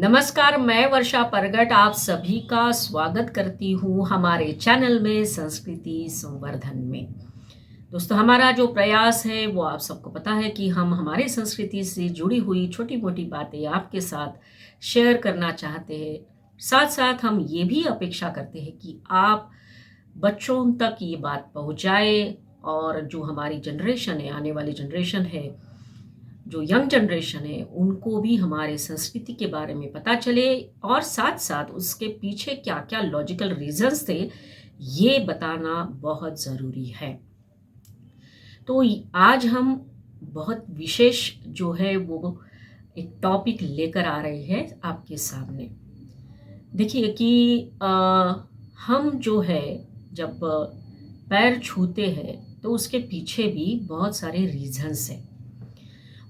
नमस्कार, मैं वर्षा परगट आप सभी का स्वागत करती हूँ हमारे चैनल में संस्कृति संवर्धन में। दोस्तों, हमारा जो प्रयास है वो आप सबको पता है कि हम हमारी संस्कृति से जुड़ी हुई छोटी मोटी बातें आपके साथ शेयर करना चाहते हैं। साथ साथ हम ये भी अपेक्षा करते हैं कि आप बच्चों तक ये बात पहुँचाए और जो हमारी जनरेशन है, आने वाली जनरेशन है, जो यंग जनरेशन है, उनको भी हमारे संस्कृति के बारे में पता चले और साथ साथ उसके पीछे क्या क्या लॉजिकल रीजंस थे ये बताना बहुत ज़रूरी है। तो आज हम बहुत विशेष जो है वो एक टॉपिक लेकर आ रहे हैं आपके सामने। देखिए कि हम जो है जब पैर छूते हैं तो उसके पीछे भी बहुत सारे रीजंस हैं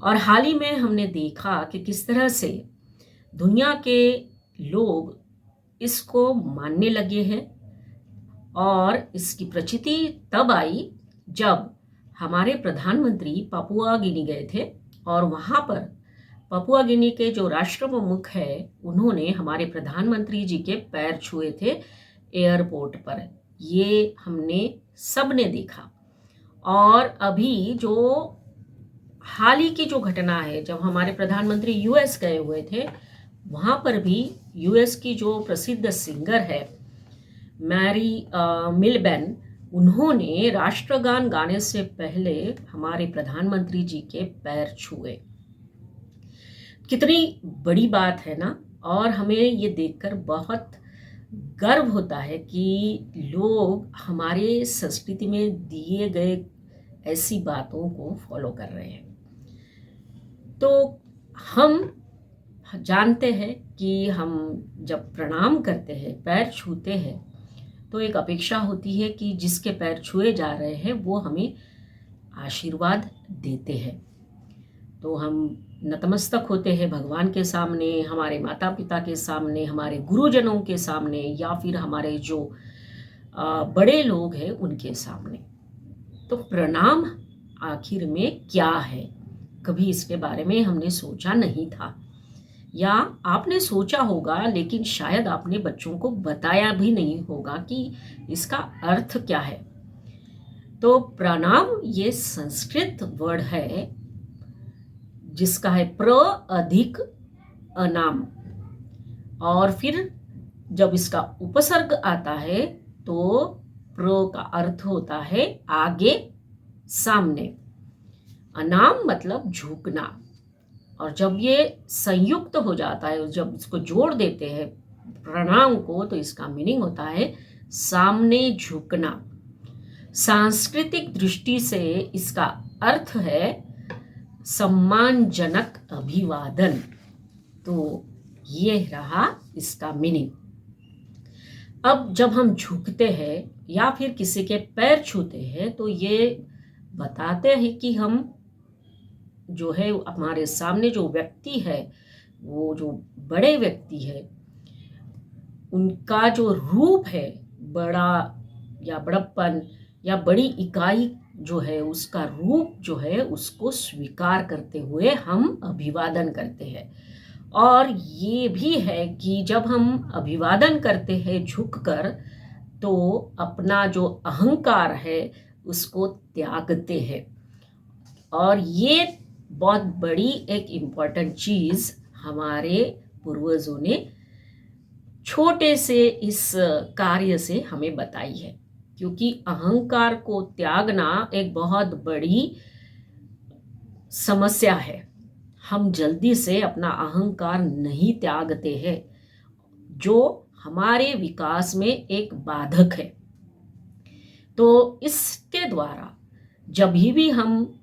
और हाल ही में हमने देखा कि किस तरह से दुनिया के लोग इसको मानने लगे हैं और इसकी प्रचिति तब आई जब हमारे प्रधानमंत्री पापुआ गिनी गए थे और वहाँ पर पापुआ गिनी के जो राष्ट्र प्रमुख है उन्होंने हमारे प्रधानमंत्री जी के पैर छुए थे एयरपोर्ट पर। ये हमने सब ने देखा। और अभी जो हाल ही की जो घटना है, जब हमारे प्रधानमंत्री यूएस गए हुए थे, वहाँ पर भी यूएस की जो प्रसिद्ध सिंगर है मैरी मिलबेन, उन्होंने राष्ट्रगान गाने से पहले हमारे प्रधानमंत्री जी के पैर छुए। कितनी बड़ी बात है ना। और हमें ये देखकर बहुत गर्व होता है कि लोग हमारे संस्कृति में दिए गए ऐसी बातों को फॉलो कर रहे हैं। तो हम जानते हैं कि हम जब प्रणाम करते हैं, पैर छूते हैं, तो एक अपेक्षा होती है कि जिसके पैर छुए जा रहे हैं वो हमें आशीर्वाद देते हैं। तो हम नतमस्तक होते हैं भगवान के सामने, हमारे माता पिता के सामने, हमारे गुरुजनों के सामने या फिर हमारे जो बड़े लोग हैं उनके सामने। तो प्रणाम आखिर में क्या है, कभी इसके बारे में हमने सोचा नहीं था, या आपने सोचा होगा लेकिन शायद आपने बच्चों को बताया भी नहीं होगा कि इसका अर्थ क्या है। तो प्रणाम ये संस्कृत वर्ड है जिसका है प्र अधिक अनाम, और फिर जब इसका उपसर्ग आता है तो प्र का अर्थ होता है आगे, सामने। अनाम मतलब झुकना। और जब ये संयुक्त हो जाता है, जब इसको जोड़ देते हैं प्रणाम को, तो इसका मीनिंग होता है सामने झुकना। सांस्कृतिक दृष्टि से इसका अर्थ है सम्मानजनक अभिवादन। तो ये रहा इसका मीनिंग। अब जब हम झुकते हैं या फिर किसी के पैर छूते हैं तो ये बताते हैं कि हम जो है हमारे सामने जो व्यक्ति है, वो जो बड़े व्यक्ति है, उनका जो रूप है, बड़ा या बड़प्पन या बड़ी इकाई जो है, उसका रूप जो है उसको स्वीकार करते हुए हम अभिवादन करते हैं। और ये भी है कि जब हम अभिवादन करते हैं झुककर, तो अपना जो अहंकार है उसको त्यागते हैं। और ये बहुत बड़ी एक इम्पॉर्टेंट चीज़ हमारे पूर्वजों ने छोटे से इस कार्य से हमें बताई है, क्योंकि अहंकार को त्यागना एक बहुत बड़ी समस्या है। हम जल्दी से अपना अहंकार नहीं त्यागते हैं, जो हमारे विकास में एक बाधक है। तो इसके द्वारा जब भी हम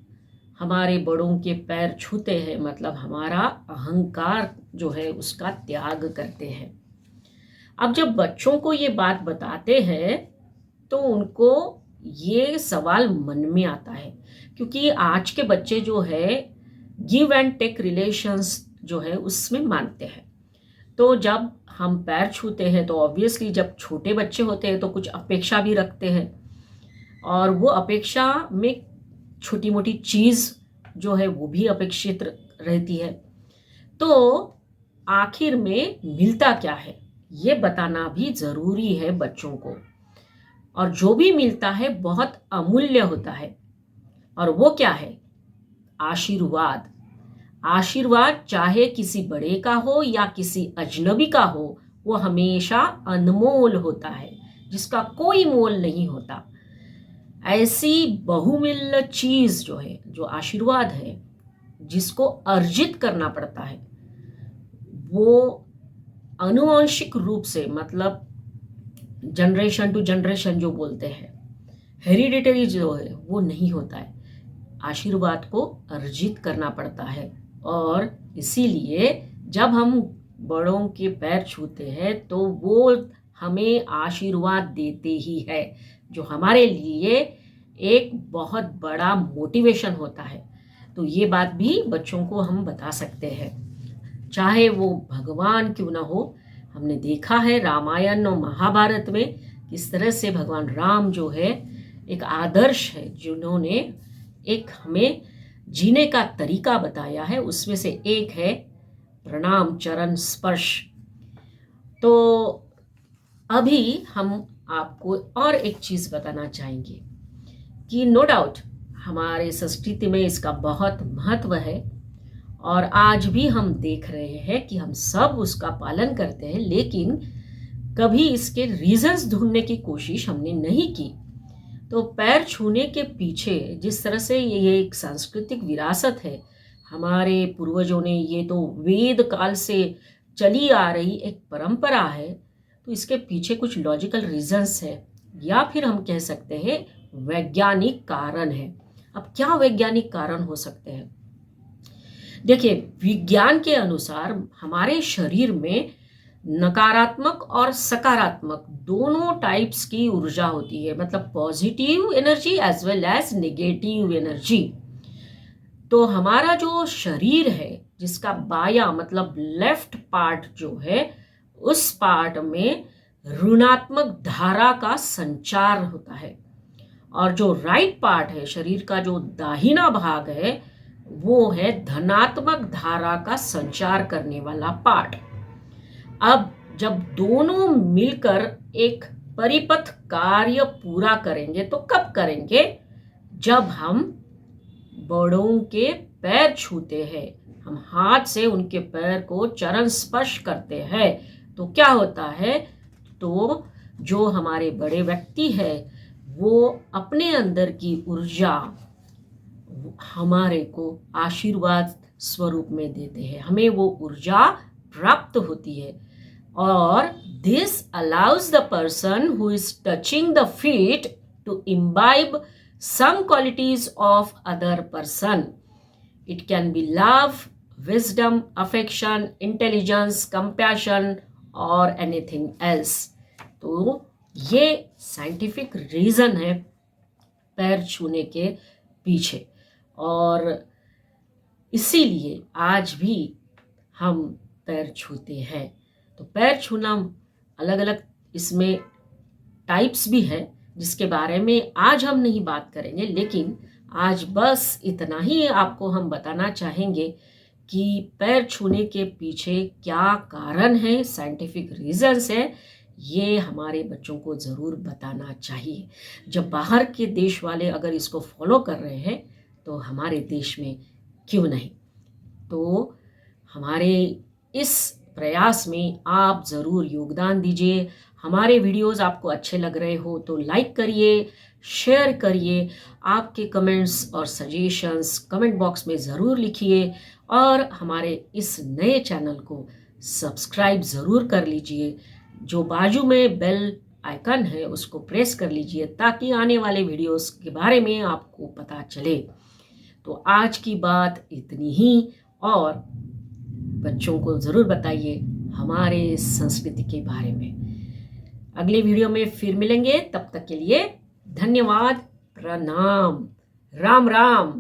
हमारे बड़ों के पैर छूते हैं, मतलब हमारा अहंकार जो है उसका त्याग करते हैं। अब जब बच्चों को ये बात बताते हैं तो उनको ये सवाल मन में आता है, क्योंकि आज के बच्चे जो है गिव एंड टेक रिलेशंस जो है उसमें मानते हैं। तो जब हम पैर छूते हैं तो ऑब्वियसली जब छोटे बच्चे होते हैं तो कुछ अपेक्षा भी रखते हैं, और वो अपेक्षा में छोटी मोटी चीज़ जो है वो भी अपेक्षित रहती है। तो आखिर में मिलता क्या है ये बताना भी जरूरी है बच्चों को। और जो भी मिलता है बहुत अमूल्य होता है। और वो क्या है? आशीर्वाद। आशीर्वाद चाहे किसी बड़े का हो या किसी अजनबी का हो, वो हमेशा अनमोल होता है, जिसका कोई मोल नहीं होता। ऐसी बहुमूल्य चीज जो है, जो आशीर्वाद है, जिसको अर्जित करना पड़ता है, वो आनुवंशिक रूप से, मतलब जनरेशन टू जनरेशन जो बोलते हैं, हेरिडिटरी जो है, वो नहीं होता है। आशीर्वाद को अर्जित करना पड़ता है। और इसीलिए जब हम बड़ों के पैर छूते हैं तो वो हमें आशीर्वाद देते ही है, जो हमारे लिए एक बहुत बड़ा मोटिवेशन होता है। तो ये बात भी बच्चों को हम बता सकते हैं, चाहे वो भगवान क्यों ना हो। हमने देखा है रामायण और महाभारत में किस तरह से भगवान राम जो है एक आदर्श है, जिन्होंने एक हमें जीने का तरीका बताया है। उसमें से एक है प्रणाम चरण स्पर्श। तो अभी हम आपको और एक चीज बताना चाहेंगे कि नो डाउट हमारे संस्कृति में इसका बहुत महत्व है और आज भी हम देख रहे हैं कि हम सब उसका पालन करते हैं, लेकिन कभी इसके रीजंस ढूंढने की कोशिश हमने नहीं की। तो पैर छूने के पीछे जिस तरह से ये एक सांस्कृतिक विरासत है, हमारे पूर्वजों ने, ये तो वेद काल से चली आ रही एक परंपरा है, तो इसके पीछे कुछ लॉजिकल रीजंस है, या फिर हम कह सकते हैं वैज्ञानिक कारण है। अब क्या वैज्ञानिक कारण हो सकते हैं? देखिए, विज्ञान के अनुसार हमारे शरीर में नकारात्मक और सकारात्मक दोनों टाइप्स की ऊर्जा होती है, मतलब positive energy as well as negative energy. तो हमारा जो शरीर है, जिसका बाया मतलब लेफ्ट पार्ट जो है, उस पार्ट में ऋणात्मक धारा का संचार होता है, और जो राइट पार्ट है शरीर का, जो दाहिना भाग है, वो है धनात्मक धारा का संचार करने वाला पार्ट। अब जब दोनों मिलकर एक परिपथ कार्य पूरा करेंगे, तो कब करेंगे? जब हम बड़ों के पैर छूते हैं, हम हाथ से उनके पैर को चरण स्पर्श करते हैं, तो क्या होता है? तो जो हमारे बड़े व्यक्ति है, वो अपने अंदर की ऊर्जा हमारे को आशीर्वाद स्वरूप में देते हैं, हमें वो ऊर्जा प्राप्त होती है। और this allows the person who is touching the feet to imbibe some qualities of other person. It can be love, wisdom, affection, intelligence, compassion or anything else. तो ये साइंटिफिक रीजन है पैर छूने के पीछे, और इसीलिए आज भी हम पैर छूते हैं। तो पैर छूना अलग अलग इसमें टाइप्स भी है, जिसके बारे में आज हम नहीं बात करेंगे, लेकिन आज बस इतना ही आपको हम बताना चाहेंगे कि पैर छूने के पीछे क्या कारण है, साइंटिफिक रीजंस है, ये हमारे बच्चों को ज़रूर बताना चाहिए। जब बाहर के देश वाले अगर इसको फॉलो कर रहे हैं, तो हमारे देश में क्यों नहीं? तो हमारे इस प्रयास में आप ज़रूर योगदान दीजिए। हमारे वीडियोस आपको अच्छे लग रहे हो तो लाइक करिए, शेयर करिए, आपके कमेंट्स और सजेशंस कमेंट बॉक्स में ज़रूर लिखिए, और हमारे इस नए चैनल को सब्सक्राइब ज़रूर कर लीजिए। जो बाजू में बेल आइकन है उसको प्रेस कर लीजिए, ताकि आने वाले वीडियोस के बारे में आपको पता चले। तो आज की बात इतनी ही, और बच्चों को ज़रूर बताइए हमारे संस्कृति के बारे में। अगले वीडियो में फिर मिलेंगे, तब तक के लिए धन्यवाद, प्रणाम, राम राम।